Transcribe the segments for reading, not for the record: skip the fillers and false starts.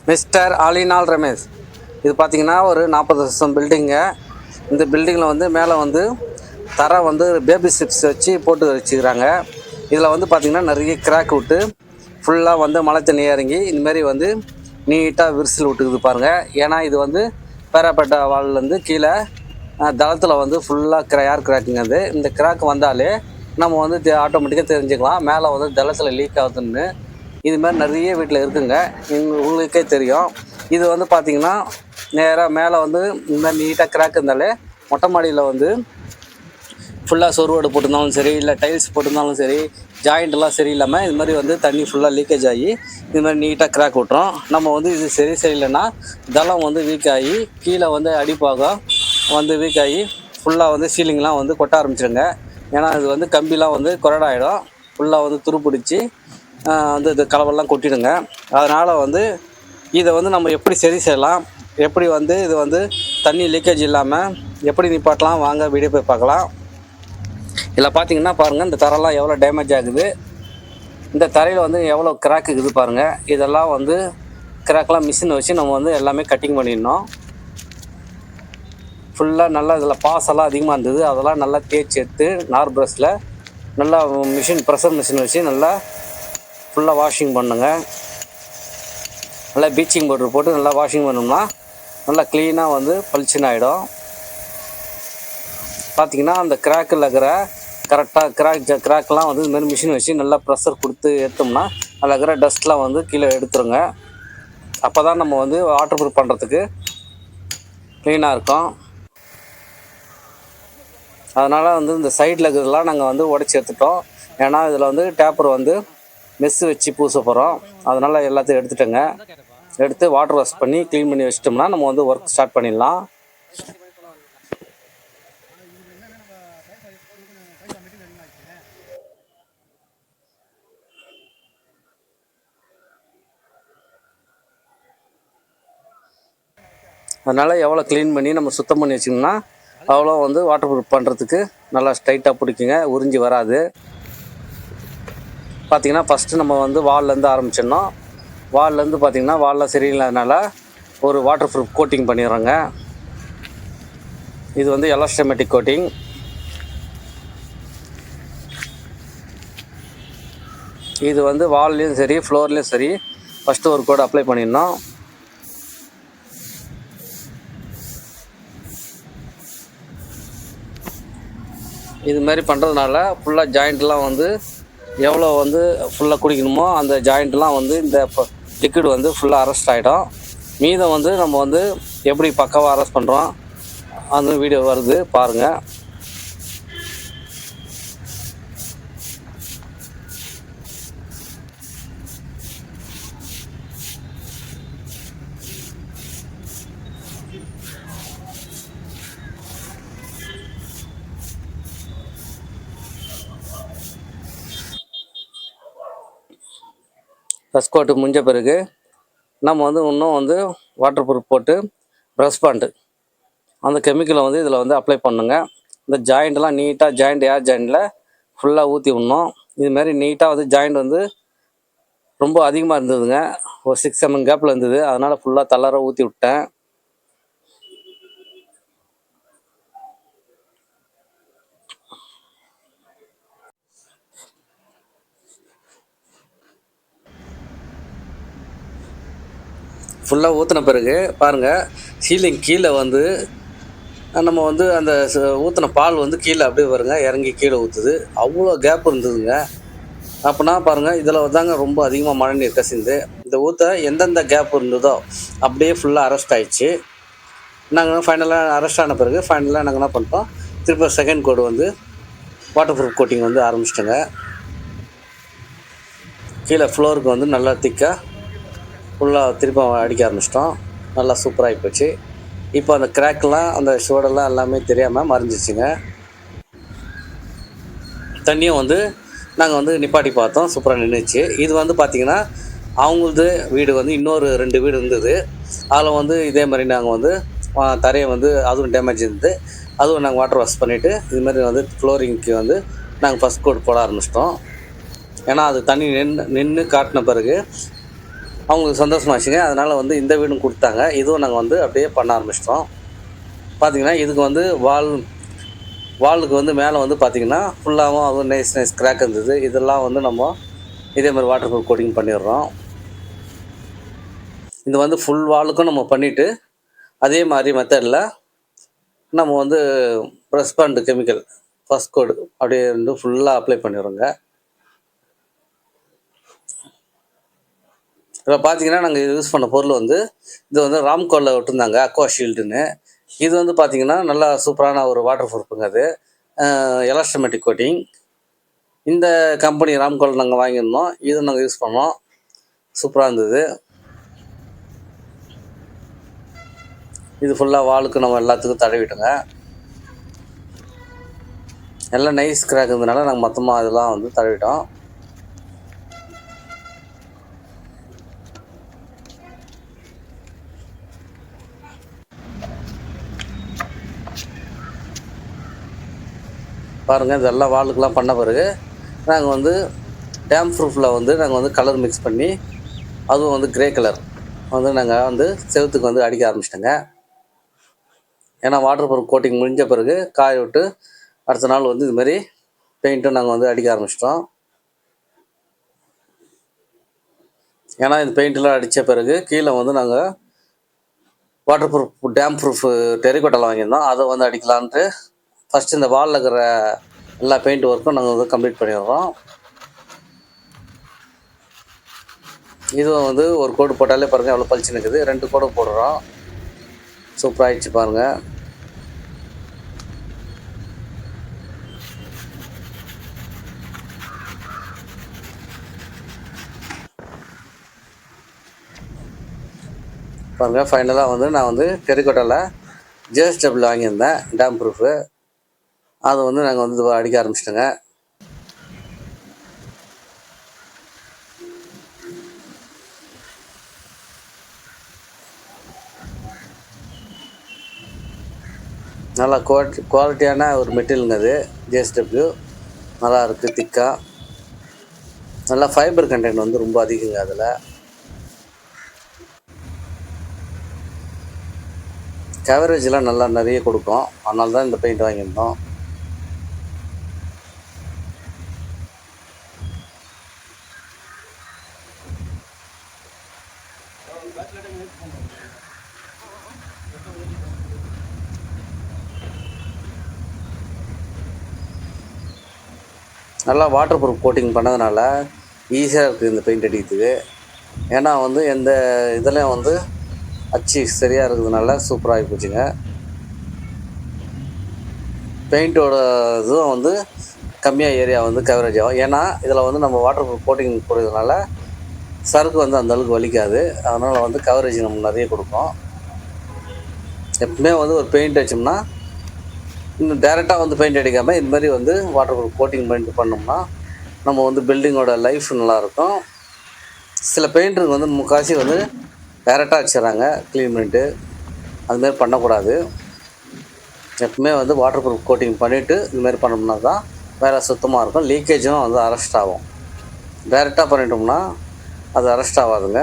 Mister ஆலினால் Ramesh. இது பார்த்திங்கன்னா ஒரு 40 வருஷம் பில்டிங்கு. இந்த பில்டிங்கில் வந்து மேலே வந்து தரை வந்து பேபி ஸ்டெப்ஸ் வச்சு போட்டு வச்சுக்கிறாங்க. இதில் வந்து பார்த்திங்கன்னா நிறைய கிராக் விட்டு ஃபுல்லாக வந்து மழை தண்ணி இறங்கி இந்தமாரி வந்து நீட்டாக விரிசல் விட்டுக்குது பாருங்கள். ஏன்னா இது வந்து பேராப்பேட்டை வால்லேருந்து கீழே தளத்தில் வந்து ஃபுல்லாக ஏர் கிராக்குங்க. அது இந்த கிராக் வந்தாலே நம்ம வந்து ஆட்டோமேட்டிக்காக தெரிஞ்சுக்கலாம் மேலே வந்து தளத்தில் லீக் ஆகுதுன்னு. இது மாதிரி நிறைய வீட்டில் இருக்குங்க, உங்களுக்கே தெரியும். இது வந்து பார்த்திங்கன்னா நேராக மேலே வந்து இந்த மாதிரி நீட்டாக கிராக் இருந்தாலே மொட்டை மாடியில் வந்து ஃபுல்லாக சொருவோடு போட்டிருந்தாலும் சரி, இல்லை டைல்ஸ் போட்டிருந்தாலும் சரி, ஜாயிண்ட்லாம் சரியில்லாமல் இது மாதிரி வந்து தண்ணி ஃபுல்லாக லீக்கேஜ் ஆகி இது மாதிரி நீட்டாக கிராக் விட்டுரும். நம்ம வந்து இது சரியில்லைன்னா தளம் வந்து வீக் ஆகி கீழே வந்து அடிப்பாகம் வந்து வீக் ஆகி ஃபுல்லாக வந்து சீலிங்லாம் வந்து கொட்ட ஆரம்பிச்சிடுங்க. ஏன்னா இது வந்து கம்பிலாம் வந்து கொரடாயிடும், ஃபுல்லாக வந்து துருப்பிடிச்சி வந்து இது கலவெல்லாம் கொட்டிடுங்க. அதனால் வந்து இதை வந்து நம்ம எப்படி சரி செய்யலாம், எப்படி வந்து இது வந்து தண்ணி லீக்கேஜ் இல்லாமல் எப்படி நிப்பாட்டலாம், வாங்க வீடியோ போய் பார்க்கலாம். இதில் பார்த்தீங்கன்னா பாருங்கள், இந்த தரெல்லாம் எவ்வளோ டேமேஜ் ஆகுது, இந்த தரையில் வந்து எவ்வளோ கிராக் இருக்குது பாருங்கள். இதெல்லாம் வந்து கிராக்லாம் மிஷின் வச்சு நம்ம வந்து எல்லாமே கட்டிங் பண்ணிடணும். ஃபுல்லாக நல்லா இதில் பாசெல்லாம் அதிகமாக இருந்தது, அதெல்லாம் நல்லா தேய்ச்சி எடுத்து நார் ப்ரஷில் நல்லா மிஷின் ப்ரெஷர் மிஷின் வச்சு நல்லா ஃபுல்லாக வாஷிங் பண்ணுங்க. நல்லா ப்ளீச்சிங் பவுடர் போட்டு நல்லா வாஷிங் பண்ணோம்னா நல்லா க்ளீனாக வந்து பளிச்சுன்னு ஆகிடும். பார்த்திங்கன்னா அந்த கிராக்கில் இருக்கிற கரெக்டாக கிராக்லாம் வந்து இதுமாதிரி மிஷின் வச்சு நல்லா ப்ரெஷர் கொடுத்து எடுத்தோம்னா அதில் இருக்கிற டஸ்ட்லாம் வந்து கீழே எடுத்துருங்க. அப்போ தான் நம்ம வந்து வாட்டர் ப்ரூஃப் பண்ணுறதுக்கு க்ளீனாக இருக்கும். அதனால் வந்து இந்த சைடில் இருக்கிறதெல்லாம் நாங்கள் வந்து உடச்சி எடுத்துட்டோம். ஏன்னா இதில் வந்து டேப்பர் வந்து மெஸ்ஸு வச்சு பூச போகிறோம். அதனால் எல்லாத்தையும் எடுத்துட்டோங்க. எடுத்து வாட்டர் வாஷ் பண்ணி க்ளீன் பண்ணி வச்சிட்டோம்னா நம்ம வந்து ஒர்க் ஸ்டார்ட் பண்ணிடலாம். அதனால் எவ்வளோ க்ளீன் பண்ணி நம்ம சுத்தம் பண்ணி வச்சிங்கன்னா அவ்வளோ வந்து வாட்டர் ப்ரூஃப் பண்ணுறதுக்கு நல்லா ஸ்ட்ரைட்டாக பிடிக்குங்க, உறிஞ்சி வராது. பார்த்திங்கன்னா ஃபஸ்ட்டு நம்ம வந்து வால்லேருந்து ஆரம்பிச்சிடணும். வால்லேருந்து பார்த்திங்கன்னா வால்லாம் சரியில்லாதனால ஒரு வாட்டர் ப்ரூஃப் கோட்டிங் பண்ணிடுறோங்க. இது வந்து எலாஸ்டமேட்டிக் கோட்டிங். இது வந்து வால்லையும் சரி ஃப்ளோர்லேயும் சரி ஃபஸ்ட்டு ஒரு கோட் அப்ளை பண்ணிடணும். இது மாதிரி பண்ணுறதுனால ஃபுல்லாக ஜாயிண்ட்லாம் வந்து எவ்வளோ வந்து ஃபுல்லாக குடிக்கணுமோ அந்த ஜாயிண்ட்லாம் வந்து இந்த லிக்விட் வந்து ஃபுல்லாக அரெஸ்ட் ஆகிடும். மீதம் வந்து நம்ம வந்து எப்படி பக்காவாக அரெஸ்ட் பண்ணுறோம் அந்த வீடியோ வருது பாருங்கள். ஃபஸ்ட் கோட்டு முடிஞ்ச பிறகு நம்ம வந்து இன்னும் வந்து வாட்டர் ப்ரூஃப் போட்டு ப்ரஷ் பண்ணிட்டு அந்த கெமிக்கலை வந்து இதில் வந்து அப்ளை பண்ணுங்க. இந்த ஜாயிண்ட்லாம் நீட்டாக ஏர் ஜாயிண்டில் ஃபுல்லாக ஊற்றி விடணும். இதுமாரி நீட்டாக வந்து ஜாயிண்ட் வந்து ரொம்ப அதிகமாக இருந்ததுங்க, ஒரு 6 mm கேப்பில் இருந்தது. அதனால் ஃபுல்லாக தளர ஊற்றி விட்டேன். ஃபுல்லாக ஊற்றின பிறகு பாருங்கள், சீலிங் கீழே வந்து நம்ம வந்து அந்த ஊற்றின பால் வந்து கீழே அப்படியே வருங்க, இறங்கி கீழே ஊற்றுது. அவ்வளோ கேப் இருந்ததுங்க. அப்படின்னா பாருங்கள், இதில் தாங்க ரொம்ப அதிகமாக மழை நீர் கசிந்து இந்த ஊற்ற எந்தெந்த கேப் இருந்ததோ அப்படியே ஃபுல்லாக அரெஸ்ட் ஆகிடுச்சு. நாங்கள் ஃபைனலாக அரெஸ்ட் ஆன பிறகு ஃபைனலாக நாங்கள் என்ன பண்ணிட்டோம், திருப்பி செகண்ட் கோடு வந்து வாட்டர் ப்ரூஃப் கோட்டிங் வந்து ஆரம்பிச்சிட்டோங்க. கீழே ஃப்ளோருக்கு வந்து நல்லா திக்காக ஃபுல்லாக திருப்பி அடிக்க ஆரம்பிச்சிட்டோம். நல்லா சூப்பராகி போச்சு. இப்போ அந்த கிராக்கெலாம் அந்த ஷோடெல்லாம் எல்லாமே தெரியாமல் மறைஞ்சிச்சுங்க. தண்ணியும் வந்து நாங்கள் வந்து நிப்பாட்டி பார்த்தோம், சூப்பராக நின்றுச்சு. இது வந்து பார்த்திங்கன்னா அவங்களது வீடு வந்து இன்னொரு 2 வீடு இருந்தது. அதில் வந்து இதே மாதிரி நாங்கள் வந்து தரையை வந்து அதுவும் டேமேஜ் இருந்தது, அதுவும் நாங்கள் வாட்டர் வாஷ் பண்ணிவிட்டு இதுமாதிரி வந்து ஃப்ளோரிங்க்கு வந்து நாங்கள் ஃபஸ்ட் கோட் போட ஆரம்பிச்சிட்டோம். ஏன்னா அது தண்ணி நின்று காட்டின பிறகு அவங்களுக்கு சந்தோஷமாச்சுங்க. அதனால் வந்து இந்த வீடும் கொடுத்தாங்க. இதுவும் நாங்கள் வந்து அப்படியே பண்ண ஆரம்பிச்சிட்டோம். பார்த்திங்கன்னா இதுக்கு வந்து வாலுக்கு வந்து மேலே வந்து பார்த்திங்கன்னா ஃபுல்லாகவும் அதுவும் நைஸ் கிராக் இருந்தது. இதெல்லாம் வந்து நம்ம இதே மாதிரி வாட்டர் ப்ரூஃப் கோட்டிங் பண்ணிடுறோம். இது வந்து ஃபுல் வாலுக்கும் நம்ம பண்ணிவிட்டு அதே மாதிரி மெத்தடில் நம்ம வந்து ப்ரெஸ் பாண்ட் கெமிக்கல் ஃபர்ஸ்ட் கோடு அப்படியே வந்து ஃபுல்லாக அப்ளை பண்ணிடுறோங்க. இப்போ பார்த்தீங்கன்னா நாங்கள் யூஸ் பண்ண பொருள் வந்து இது வந்து ராம்கோவில் விட்டுருந்தாங்க அக்வா ஷீல்டுன்னு. இது வந்து பார்த்திங்கன்னா நல்லா சூப்பரான ஒரு வாட்டர் ப்ரூஃபுங்க. அது எலாஸ்டமேட்டிக் கோட்டிங். இந்த கம்பெனி ராம்கோவில் நாங்கள் வாங்கியிருந்தோம். இது நாங்கள் யூஸ் பண்ணோம். சூப்பராக இருந்தது. இது ஃபுல்லாக வாலுக்கு நம்ம எல்லாத்துக்கும் தடவிட்டோங்க. எல்லாம் நைஸ் கிராக் இருந்ததுனால நாங்கள் மொத்தமாக இதெல்லாம் வந்து தடவிட்டோம். பாருங்கள், இதெல்லாம் வாலுக்கெலாம் பண்ண பிறகு நாங்கள் வந்து டேம் ப்ரூஃபில் வந்து நாங்கள் வந்து கலர் மிக்ஸ் பண்ணி அதுவும் வந்து கிரே கலர் வந்து நாங்கள் வந்து செவத்துக்கு வந்து அடிக்க ஆரம்பிச்சிட்டோங்க. ஏன்னா வாட்டர் ப்ரூஃப் கோட்டிங் முடிஞ்ச பிறகு காய விட்டு அடுத்த நாள் வந்து இதுமாரி பெயிண்ட்டும் நாங்கள் வந்து அடிக்க ஆரம்பிச்சிட்டோம். ஏன்னா இந்த பெயிண்ட்டெலாம் அடித்த பிறகு கீழே வந்து நாங்கள் வாட்டர் ப்ரூஃப் டேம் ப்ரூஃப் டெரிகோட்டாவில் வாங்கியிருந்தோம். அதை வந்து அடிக்கலான்ட்டு ஃபஸ்ட்டு இந்த வாலில் இருக்கிற எல்லா பெயிண்ட் ஒர்க்கும் நாங்கள் வந்து கம்ப்ளீட் பண்ணிடுறோம். இதுவும் வந்து ஒரு கோடு போட்டாலே பாருங்கள் எவ்வளோ பளிச்சு நிற்குது. 2 கோடு போடுறோம். சூப்பராகிடுச்சு பாருங்கள். பாருங்கள், ஃபைனலாக வந்து நான் வந்து டெரிகோட்டாவில் ஜேஎஸ்டபிள் வாங்கியிருந்தேன் டேம் ப்ரூஃபு. அதை வந்து நாங்கள் வந்து அடிக்க ஆரம்பிச்சிட்டோங்க. நல்லா குவாலிட்டியான ஒரு மெட்டீரியலுங்க அது. ஜேஎஸ்டபிள்யூ நல்லா இருக்குது, திக்காக. நல்லா ஃபைபர் கண்டென்ட் வந்து ரொம்ப அதிகங்க அதில். கவரேஜெலாம் நல்லா நிறைய கொடுக்கும். அதனால தான் இந்த பெயிண்ட் வாங்கியிருந்தோம். நல்லா வாட்டர் ப்ரூஃப் கோட்டிங் பண்ணதுனால ஈஸியாக இருக்குது இந்த பெயிண்ட் அடிக்கிறதுக்கு. ஏன்னா வந்து எந்த இதுலேயும் வந்து அச்சு சரியாக இருக்கிறதுனால சூப்பராகி போச்சுங்க. பெயிண்டோட இதுவும் வந்து கம்மியாக ஏரியா வந்து கவரேஜ் ஆகும். ஏன்னா இதில் வந்து நம்ம வாட்டர் ப்ரூஃப் கோட்டிங் போடுறதுனால சறுக்கு வந்து அந்தளவுக்கு வலிக்காது. அதனால் வந்து கவரேஜ் நம்ம நிறைய கொடுக்கும். எப்பவுமே வந்து ஒரு பெயிண்ட் அடித்தோம்னா இன்னும் டேரெக்டாக வந்து பெயிண்ட் அடிக்காமல் இது மாதிரி வந்து வாட்டர் ப்ரூஃப் கோட்டிங் பெயிண்ட் பண்ணோம்னா நம்ம வந்து பில்டிங்கோட லைஃப் நல்லாயிருக்கும். சில பெயிண்டருக்கு வந்து முக்கால்வாசி வந்து டேரெக்டாக அடிச்சிடறாங்க க்ளீன் பண்ணிட்டு. அதுமாரி பண்ணக்கூடாது. எப்பவுமே வந்து வாட்டர் ப்ரூஃப் கோட்டிங் பண்ணிவிட்டு இதுமாரி பண்ணோம்னா தான் வேறு சுத்தமாக இருக்கும். லீக்கேஜும் வந்து அரெஸ்ட் ஆகும். டேரெக்டாக பண்ணிட்டோம்னா அது அரெஸ்ட் ஆகாதுங்க.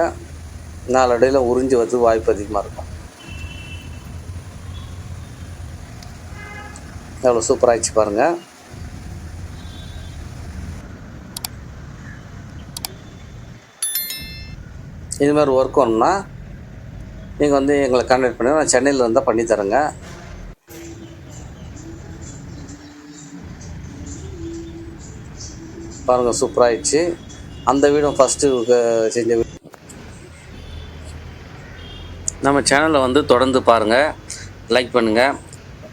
நாளடைவில் உறிஞ்சி வந்து வாய்ப்பு அதிகமாக இருக்கும். எவ்வளோ சூப்பராகிடுச்சு பாருங்கள். இதுமாதிரி ஒர்க் வேணும்னா நீங்கள் வந்து எங்களை கான்டாக்ட் பண்ணி நான் சென்னையில் இருந்தால் பண்ணித்தரேங்க. பாருங்கள், சூப்பராகிடுச்சு. அந்த வீடும் ஃபஸ்ட்டு செஞ்ச வீடு. நம்ம சேனலை வந்து தொடர்ந்து பாருங்கள், லைக் பண்ணுங்கள்.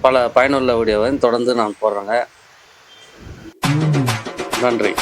பல பயனுள்ள வீடியோவை தொடர்ந்து நான் போடுறேங்க. நன்றி.